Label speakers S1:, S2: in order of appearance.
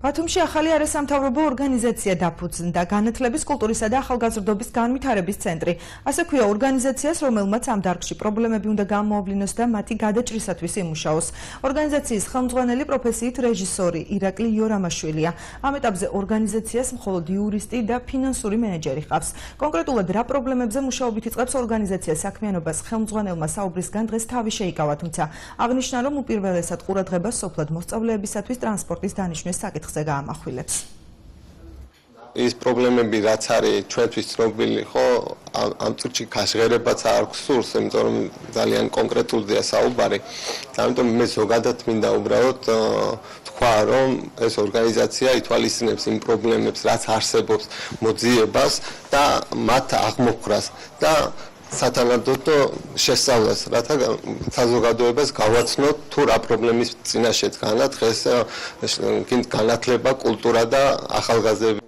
S1: ბათუმში ახალი არასამთავრობო ორგანიზაცია დაფუძნდა განათლების, კულტურისა და ახალგაზრდობის განვითარების ცენტრი. ასე ქვია ორგანიზაციას, რომელმაც ამ დარგში პრობლემები უნდა გამოავლინოს და მათი გადაჭრისათვის იმუშაოს. ორგანიზაციის ხელმძღვანელი პროფესიით რეჟისორი ირაკლი იორამაშვილია. ამ ეტაპზე ორგანიზაციას მხოლოდ იურისტი და ფინანსური მენეჯერი ჰყავს. კონკრეტულად რა პრობლემებზე მუშაობით იწყებს ორგანიზაცია საქმიანობას, ხელმძღვანელმა საუბრისგან დღეს თავი შეიკავა, თუმცა აღნიშნა, რომ უპირველესად ყურადღებას სოფლად მოსწავლეებისათვის ტრანსპორტის დანიშვნის საკითხზე გაამახვილებს.
S2: ის პრობლემები რაც არის ჩვენთვის ცნობილი ხო ამ წუთში გაშღერებაც არ გსურს, იმიტომ რომ ძალიან კონკრეტულზეა საუბარი. ამიტომ მე ზოგადად მინდა უბრალოდ თქვა, რომ ეს ორგანიზაცია ითვალისწინებს იმ პრობლემებს, რაც არსებობს მოძიებას და მათ აღმოფხვრას და სათანადოდ შესწავლას, რათა საზოგადოებას გავაცნოთ თუ რა პრობლემის წინაშე დგანათ დღეს განათლება, კულტურა და ახალგაზრდები.